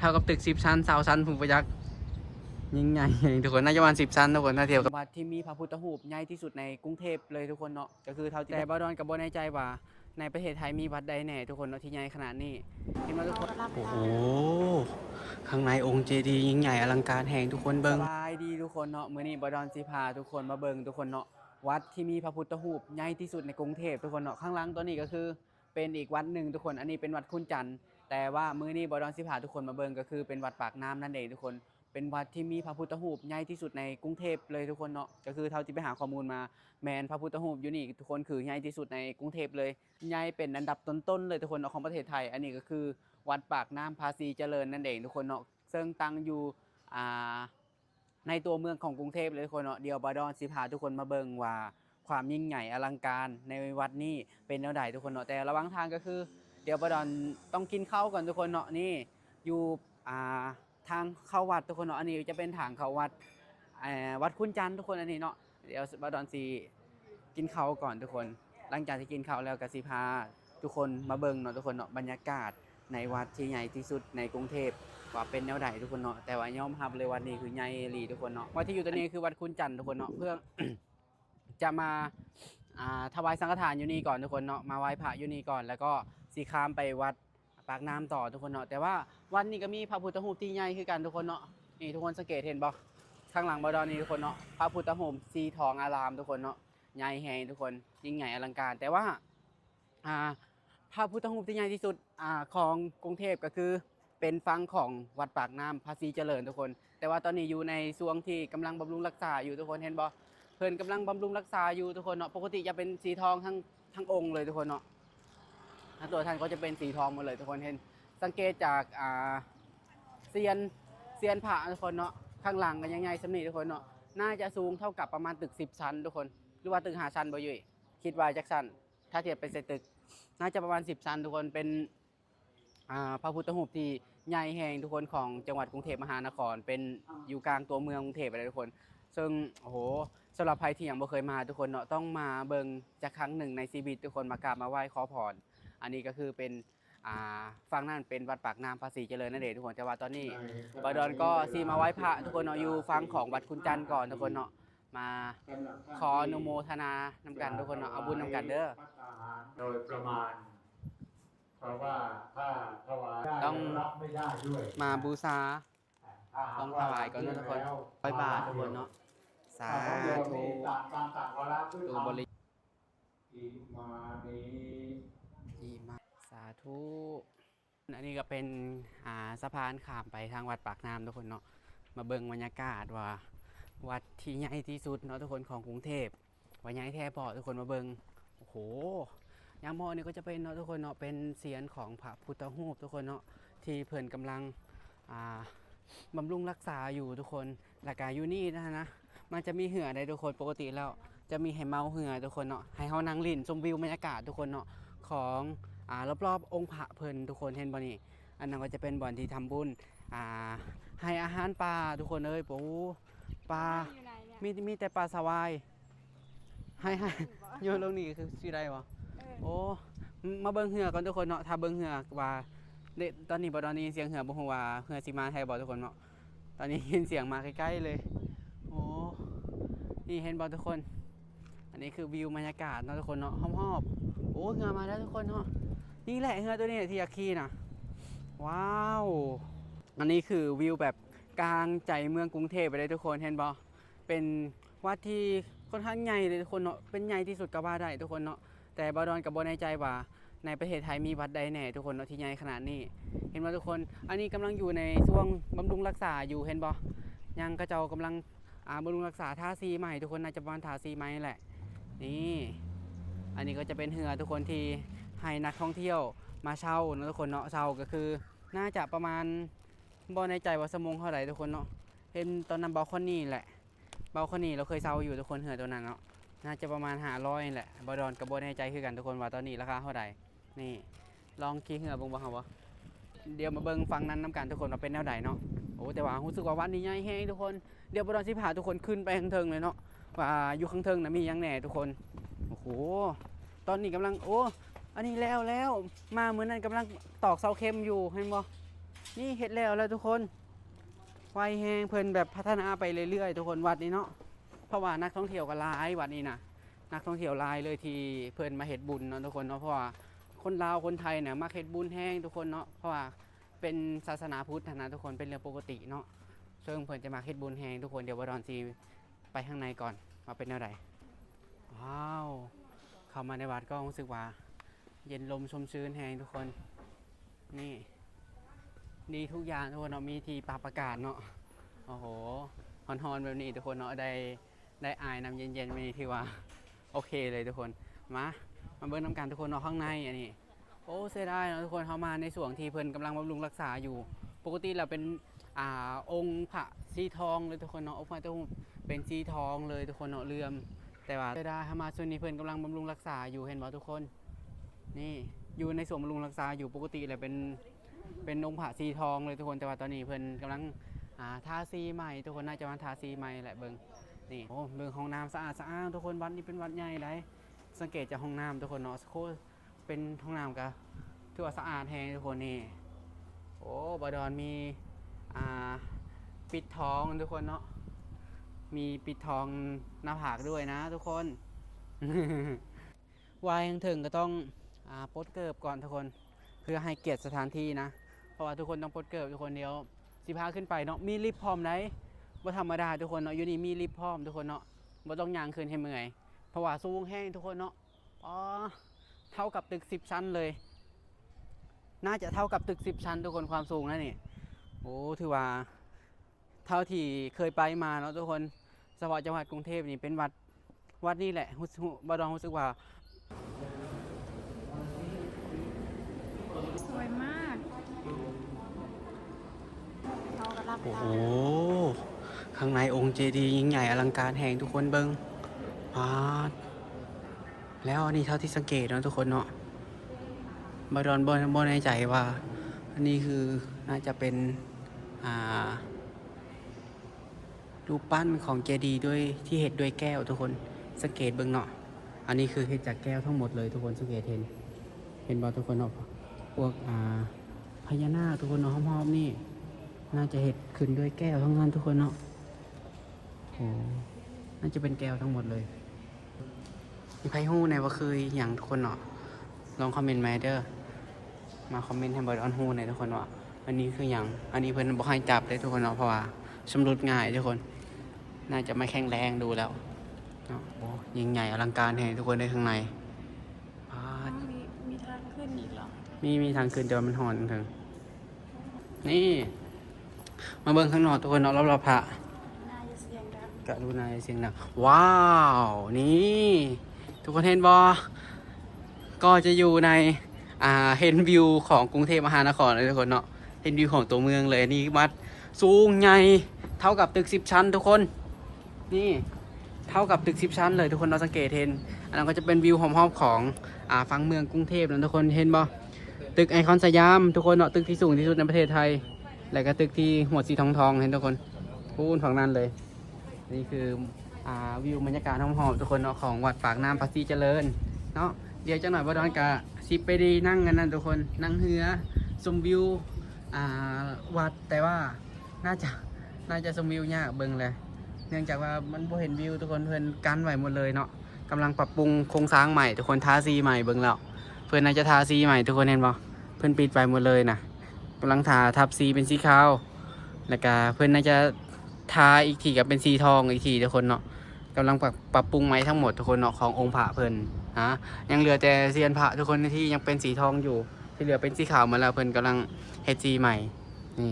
ท่ากับตึก10 ชั้น20 ชั้นผมประยักยิ่งใหญ่ทุกคนน่าจะประมาณ10 ชั้นทุกคนถ้าเทียบกับวัดที่มีพระพุทธรูปใหญ่ที่สุดในกรุงเทพเลยทุกคนเนาะก็คือเท่าที่แต่บาดอนกับบ่แน่ใจว่าในประเทศไทยมีวัดใดแน่ทุกคนเนาะที่ใหญ่ขนาดนี้เห็นไหมทุกคนโอ้โหข้างในองค์เจดีย์ยิ่งใหญ่อลังการแห่งทุกคนเบิ่งสบายดีทุกคนเนาะมื้อนี้บาดอนสิพาทุกคนมาเบิ่งทุกคนเนาะวัดที่มีพระพุทธรูปใหญ่ที่สุดในกรุงเทพทุกคนเนาะข้างหลังตัวนี้ก็คือเป็นอีกวัดหนึ่งทุกคนอันนี้เป็นวัดคุณจันทร์แต่ว่ามื้อนี้บาดอนสิพาทุกคนมาเบิ่งก็คือเป็นวัดปากน้ำนั่นเองทุกคนเป็นวัดที่มีพระพุทธรูปใหญ่ที่สุดในกรุงเทพเลยทุกคนเนาะก็คือเท่าที่ไปหาข้อมูลมาแมนพระพุทธรูปอยู่นี่ทุกคนคือใหญ่ที่สุดในกรุงเทพเลยใหญ่เป็นอันดับต้นๆเลยทุกคนเนาะของประเทศไทยอันนี้ก็คือวัดปากน้ำภาษีเจริญนั่นเองทุกคนเนาะซึ่งตั้งอยู่ในตัวเมืองของกรุงเทพเลยทุกคนเนาะเดี๋ยวบาดอนสิพาทุกคนมาเบิ่งว่าความยิ่งใหญ่อลังการในวัดนี้เป็นแนวใดทุกคนเนาะแต่ระหว่างทางก็คือเดี๋ยวบาดอนต้องกินข้าวก่อนทุกคนเนาะนี่อยู่ทางเข้าวัดทุกคนเนาะอันนี้จะเป็นทางเข้าวัดวัดคุณจันทร์ทุกคนอันนี้เนาะเดี๋ยวบาดอนสีกินข้าวก่อนทุกคนหลังจากที่กินข้าวแล้วก็สิพาทุกคนมาเบิ่งเนาะทุกคนเนาะบรรยากาศในวัดที่ใหญ่ที่สุดในกรุงเทพว่าเป็นแนวใดทุกคนเนาะแต่ว่ายอมรับเลยวัดนี้คือใหญ่หลีทุกคนเนาะวัดที่อยู่ตัวนี้คือวัดคุณจันทร์ทุกคนเนาะเพื่อ จะมาถวายสังฆทานอยู่นี่ก่อนทุกคนเนาะมาไหว้พระอยู่นี่ก่อนแล้วก็สีข้ามไปวัดปากน้ำต่อทุกคนเนาะแต่ว่าวันนี้ก็มีพระพุทธรูปที่ใหญ่คือกันทุกคนเนาะนี่ทุกคนสังเกตเห็นบ่ข้างหลังบดอนนี่ทุกคนเนาะพระพุทธรูปสีทองอารามทุกคนเนาะใหญ่แฮงทุกคนยิ่งใหญ่อลังการแต่ว่าพระพุทธรูปที่ใหญ่ที่สุดของกรุงเทพก็คือเป็นฝั่งของวัดปากน้ำภาษีเจริญทุกคนแต่ว่าตอนนี้อยู่ในช่วงที่กำลังบำรุงรักษาอยู่ทุกคนเห็นบ่เพิ่นกำลังบำรุงรักษาอยู่ทุกคนเนาะปกติจะเป็นสีทองทั้งองค์เลยทุกคนเนาะทั้งตัวท่านก็จะเป็นสีทองหมดเลยทุกคนเห็นสังเกตจากเซียนผาทุกคนเนาะข้างหลังกันยังไงสำนีทุกคนเนาะน่าจะสูงเท่ากับประมาณตึก10 ชั้นทุกคนหรือว่าตึก5 ชั้นบ่อยู่คิดว่าจักชั้นถ้าเทียบเป็นตึกน่าจะประมาณ10 ชั้นทุกคนเป็นพระพุทธรูปที่ใหญ่แห่งทุกคนของจังหวัดกรุงเทพมหานครเป็นอยู่กลางตัวเมืองกรุงเทพเลยทุกคนซึ่งโอ้โหสำหรับใครที่ยังไม่เคยมาทุกคนเนาะต้องมาเบิ่งจะครั้งหนึ่งในชีวิตทุกคนมากราบมาไหว้ขอพรอันนี้ก็คือเป็นฝั่งนั้นเป็นวัดปากน้ำภาษีเจริญนั่นเองทุกคนแต่ว่าตอนนี้บดอนก็ซีมาไหว้พระทุกคนเนาะอยู่ฝั่งของวัดคุณจันทร์ก่อนทุกคนเนาะมาขออนุโมทนานำกันทุกคนเนาะเอาบุญนำกันเด้อโดยประมาณเพราะว่าถ้าถวายต้องรับไม่ได้ด้วยมาบูชาต้องถวายก่อนทุกคน100 บาททุกคนเนาะสาธุตูบริอิมานิอิมาสาธุอันนี้ก็เป็นสะพานข้ามไปทางวัดปากน้ำทุกคนเนาะมาเบิ่งบรรยากาศว่าวัดที่ใหญ่ที่สุดเนาะทุกคนของกรุงเทพว่าใหญ่แท้พอทุกคนมาเบิ่งโอ้โหยามมอนี่ก็จะเป็นเนาะทุกคนเนาะเป็นเสียนของพระพุทธรูปทุกคนเนาะที่เพิ่นกำลังบำรุงรักษาอยู่ทุกคนหลักการอยู่นี่นะมันจะมีเหือในทุกคนปกติแล้วจะมีให้เมาเหือทุกคนเนาะให้เฮานั่งลิ้นชมวิวบรรยากาศทุกคนเนาะของรอบๆองค์พระเพิ่นทุกคนเห็นบ่นี่อันนั้นก็จะเป็นบ่อนที่ทำบุญให้อาหารปลาทุกคนเอ้ยปูปลามีแต่ปลาสวายให้โยนลงนี่คือสิได้บ่โอ้มาเบิ่งเหือก่อนทุกคนเนาะถ้าเบิ่งเหือว่าตอนนี้เสียงเหือบ่ฮู้ว่าเหือสิมาให้บ่ทุกคนเนาะตอนนี้ยินเสียงมาใกล้ๆเลยโอ้นี่เห็นบ่ทุกคนอันนี้คือวิวบรรยากาศเนาะทุกคนเนาะหอมๆโอ้เหือมาแล้วทุกคนเนาะนี่แหละเหือตัวนี้ที่อยากขี่นะว้าวอันนี้คือวิวแบบกลางใจเมืองกรุงเทพไปเลยทุกคนเห็นบ่เป็นวัดที่ค่อนข้างใหญ่เลยทุกคนเนาะเป็นใหญ่ที่สุดก็ว่าได้ทุกคนเนาะแต่บาดอนกับบ่แน่ใจว่าในประเทศไทยมีวัดใดแน่ทุกคนเนาะที่ใหญ่ขนาดนี้เห็นบ่ทุกคนอันนี้กำลังอยู่ในช่วงบำรุงรักษาอยู่เห็นบ่ยังกระเจ้ากำลังบำรุงรักษาท่าซีใหม่ทุกคนน่าจะประมาณท่าซีใหม่แหละนี่อันนี้ก็จะเป็นเรือทุกคนที่ให้นักท่องเที่ยวมาเช่าเนาะทุกคนเนาะเช่าก็คือน่าจะประมาณบ่แน่ใจว่าชั่วโมงเท่าไหร่ทุกคนเนาะเห็นตอนนั้นบาลคอนี่แหละบาลคอนี่เราเคยเช่าอยู่ทุกคนเรือตัวนั้นเนาะน่าจะประมาณ500แหละบดอนกับบ่แน่ใจคือกันทุกคนว่าตอนนี้ราคาเท่าไหร่นี่ลองขี่เรือบ่ครับวะเดี๋ยวมาเบิ่งฟังนั้นน้ำกันทุกคนว่าเป็นแนวใดเนาะโอ้แต่ว่ารู้สึกว่าวัดนี้ใหญ่แฮงทุกคนเดี๋ยวบดอนสิพาทุกคนขึ้นไปข้างเทิงเลยเนาะว่าอยู่ข้างเทิงน่ะมีหยังแหน่ทุกคนโอ้โหตอนนี้กำลังอันนี้แล้วมาเหมือนนั้นกำลังตอกเสาเข็มอยู่เห็นบ่ นี่เฮ็ดแล้วทุกคนไวแฮงเพิ่นแบบพัฒนาไปเรื่อยๆทุกคนวัดนี้เนาะเพราะว่านักท่องเที่ยวก็หลายวัดนี้นะนักท่องเที่ยวหลายเลยที่เพิ่นมาเฮ็ดบุญเนาะทุกคนเนาะเพราะว่าคนลาวคนไทยเนี่ยมาเฮ็ดบุญแห้งทุกคนเนาะเพราะว่าเป็นศาสนาพุทธนะทุกคนเป็นเรื่องปกติเนาะซึ่งเพิ่นจะมาเฮ็ดบุญแห้งทุกคนเดี๋ยวบ่ดอนสิไปข้างในก่อนว่าเป็นแนวใดว้าวเข้ามาในวัดก็รู้สึกว่าเย็นลมชมชื้นแห้งทุกคนนี่ดีทุกอย่างทุกคนเนาะมีที่ปรับอากาศเนาะโอ้โหฮอนๆแบบนี้ทุกคนเนาะได้อายน้ำเย็นๆมีที่ว่าโอเคเลยทุกคนมาเบิ่งน้ำกันทุกคนเนาะข้างในอันนี้โอ้เสียดายเนาะทุกคนเข้ามาในส่วนที่เพิ่นกำลังบำรุงรักษาอยู่ปกติเราเป็นองค์พระสีทองเลยทุกคนเนาะองค์พระเจ้าเป็นสีทองเลยทุกคนเนาะเลื่อมแต่ว่าเสียดายเข้ามาส่วนนี้เพิ่นกำลังบำรุงรักษาอยู่เห็นบ่ทุกคนนี่อยู่ในส่วนบำรุงรักษาอยู่ปกติเลยเป็นองค์พระสีทองเลยทุกคนแต่ว่าตอนนี้เพิ่นกำลังทาสีใหม่ทุกคนน่าจะมาทาสีใหม่แหละเบิ่งนี่โอ้เบิ่งห้องน้ำสะอาดทุกคนวัดนี้เป็นวัดใหญ่เลยสังเกตจากห้องน้ำทุกคนเนาะโคเป็นห้องน้ำก็ถือว่าสะอาดแฮงทุกคนนี่โอ้บดอนมีปิดทองทุกคนเนาะมีปิดทองหน้าผากด้วยนะทุกคน วายยังถึงก็ต้องปลดเกิบก่อนทุกคนเพื่อให้เกียรติสถานที่นะเพราะว่าทุกคนต้องปลดเกิบทุกคนเดียวสิพาขึ้นไปเนาะมีลิฟต์พร้อมไหนว่าธรรมดาทุกคนเนาะอยู่นี่มีลิฟต์พร้อมทุกคนเนาะบ่ต้องย่างขึ้นให้เมื่อยเพราะว่าสูงแห้งทุกคนเนาะอ๋อเท่ากับตึก10ชั้นเลยน่าจะเท่ากับตึก10ชั้นทุกคนความสูงนะนี่โอ้ถือว่าเท่าที่เคยไปมาเนาะทุกคนเฉพาะจังหวัดกรุงเทพนี่เป็นวัดนี่แหละบดอนรู้สึกว่าสวยมากเราก็รับ โอ้ ตา โหข้างในองค์เจดีย์ยิ่งใหญ่อลังการแห่งทุกคนเบิ้งปาดแล้วอันนี้เท่าที่สังเกตเนาะทุกคนเนาะบดอนบ่ในใจว่าอันนี้คือน่าจะเป็นรูปปั้นของเจดีย์ด้วยที่เฮ็ดด้วยแก้วทุกคนสังเกตเบิ้งเนาะอันนี้คือเฮ็ดจากแก้วทั้งหมดเลยทุกคนสังเกตเห็นบ่ทุกคนเนาะพวกพญานาคทุกคนเนาะหอมๆนี่น่าจะเห็ดขึ้นด้วยแก้วทั้งนั้นทุกคนเนาะโอ้น่าจะเป็นแก้วทั้งหมดเลยมีใครฮู้ในว่าคืออย่างทุกคนเนาะลองคอมเมนต์มาเด้อมาคอมเมนต์ให้บอดออนฮู้ในทุกคนว่าอันนี้คืออย่างอันนี้เพิ่นบ่ให้จับเลยทุกคนเนาะเพราะว่าชำรุดง่ายทุกคนน่าจะไม่แข็งแรงดูแล้วเนาะโอ้ยิ่งใหญ่อลังการแฮงทุกคนในข้างในมีทางขึ้นอีกเหรอ มีทางขึ้นแต่ว่ามันหอนถึงนี่มาเบิ่งข้างนอกทุกคนเนาะรอบๆพระ น่าจะเสียงดัง กรุณาเสียงดังว้าวนี่ทุกคนเห็นบ่ก็จะอยู่ในเห็นวิวของกรุงเทพมหานครเลยทุกคนเนาะเห็นวิวของตัวเมืองเลยนี่วัดสูงใหญ่เท่ากับตึก10ชั้นทุกคนนี่เท่ากับตึก10ชั้นเลยทุกคนเราสังเกตเห็นอันนั้นก็จะเป็นวิวหอมๆของฝั่งเมืองกรุงเทพนะทุกคนเห็นบ่ตึกไอคอนสยามทุกคนเนาะตึกที่สูงที่สุดในประเทศไทยแล้วก็ตึกที่หัวสีทองเห็นทุกคนพูนฝั่งนั้นเลยนี่คือวิวบรรยากาศหอมๆทุกคนเนาะของวัดปากน้ำภาษีเจริญเนาะเดี๋ยวจะหน่อยว่าดอนกะสิไปดีนั่งกันนั่นทุกคนนั่งเรือชมวิววัดแต่ว่าน่าจะชมวิวยากเบิ่งเลยเนื่องจากว่ามันบ่เห็นวิวทุกคนเพิ่นกันไว้หมดเลยเนาะกำลังปรับปรุงโครงสร้างใหม่ทุกคนทาสีใหม่เบิ่งแล้วเพิ่นน่าจะทาสีใหม่ทุกคนเห็นบ่เพิ่นปิดไว้หมดเลยนะกำลังทาทับสีเป็นสีขาวแล้วก็เพิ่นน่าจะทาอีกทีกับเป็นสีทองอีกทีทุกคนเนาะกำลังปรับปรุงใหม่ทั้งหมดทุกคนเนาะขององค์พระเพิ่นยังเหลือแต่เซียนพระทุกคนที่ยังเป็นสีทองอยู่ที่เหลือเป็นสีขาวหมดแล้วเพิ่นกำลังเฮ็ดสีใหม่นี่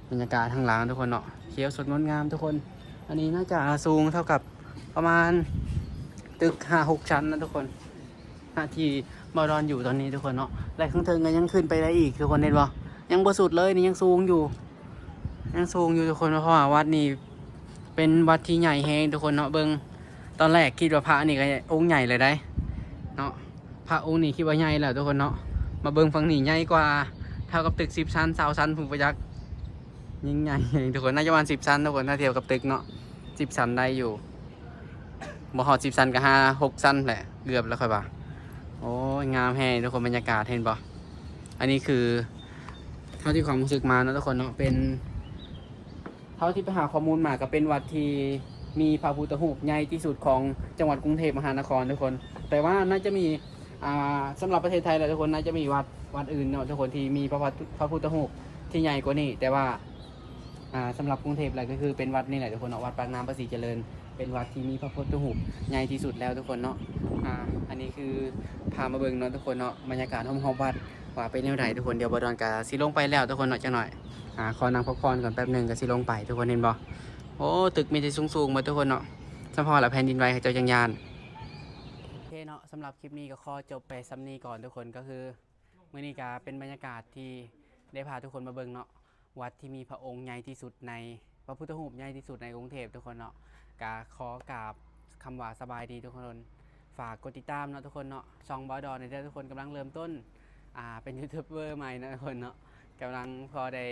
บรรยากาศทางหลังทุกคนเนาะเขียวสดงดงามทุกคนอันนี้น่าจะสูงเท่ากับประมาณตึก5-6ชั้นนะทุกคนที่บอดอนอยู่ตอนนี้ทุกคนเนาะและข้างเทิงก็ยังขึ้นไปได้อีกทุกคนเห็นบ่ยังบ่สุดเลยนี่ยังสูงอยู่ทุกคนเพราะว่าวัดนี้เป็นวัดที่ใหญ่แฮงทุกคนเนาะเบิ่งตอนแรกคิดว่าพระนี่ก็องค์ใหญ่เลยได้เนาะพระองค์นี้คิดว่าใหญ่แล้วทุกคนเนาะมาเบิ่งฝั่งนี้ใหญ่กว่าเท่ากับตึก10ชั้น20ชั้นผมประยักยิ่งใหญ่ทุกคนน่าจะประมาณ10ชั้นทุกคนถ้าเทียบกับตึกเนาะ10ชั้นได้อยู่บ่ฮอด10ชั้นก็5-6ชั้นแหละเกือบแล้วค่อยว่าโอ้ยงามแฮงทุกคนบรรยากาศเห็นบ่อันนี้คือ เท่าที่ความรู้สึกมาเนาะทุกคนเนาะเป็นเท่าที่ไปหาข้อมูลมาก็เป็นวัดที่มีพระพุทธรูปใหญ่ที่สุดของจังหวัดกรุงเทพมหานครทุกคน แต่ว่าน่าจะมีสำหรับประเทศไทยแหละทุกคนน่าจะมีวัดอื่นเนาะทุกคนที่มีพระพุทธรูปที่ใหญ่กว่านี้แต่ว่าสำหรับกรุงเทพแหละก็คือเป็นวัดนี่แหละทุกคนเนาะวัดปากน้ำภาษีเจริญเป็นวัดที่มีพระพุทธรูปใหญ่ที่สุดแล้วทุกคนเนาะอันนี้คือพามาเบิ่งเนาะทุกคนเนาะบรรยากาศห้องวัดว่าเป็นแนวไหนทุกคนเดี๋ยวบดอนกาสิลงไปแล้วทุกคนเนาะจังหน่อยขอนั่งพักผ่อนก่อนแป๊บหนึงก็สิลงไปทุกคนเห็นบ่โอ้ตึกมีแต่สูงๆมาทุกคนเนาะสัมพอละแผ่นดินไหวเขาเจ้าจังยานโอเคเนาะสำหรับคลิปนี้ก็ขอจบไปซ้ำนี้ก่อนทุกคนก็คือมื้อนี้ก็เป็นบรรยากาศที่ได้พาทุกคนมาเบิ่งเนาะวัดที่มีพระองค์ใหญ่ที่สุดในพระพุทธรูปใหญ่ที่สุดในกรุงเทพทุกคนเนาะก็ขอกราบคำว่าสบายดีทุกคนฝากกดติดตามเนาะทุกคนเนาะช่องบอยดอนในเดือนทุกคนกำลังเริ่มต้นเป็นยูทูบเบอร์ใหม่นะทุกคนเนาะกำลังพอได้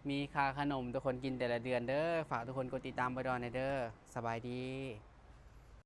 มีค่าขนมทุกคนกินแต่ละเดือนเด้อฝากทุกคนกดติดตามบอยดอนในเด้อสบายดี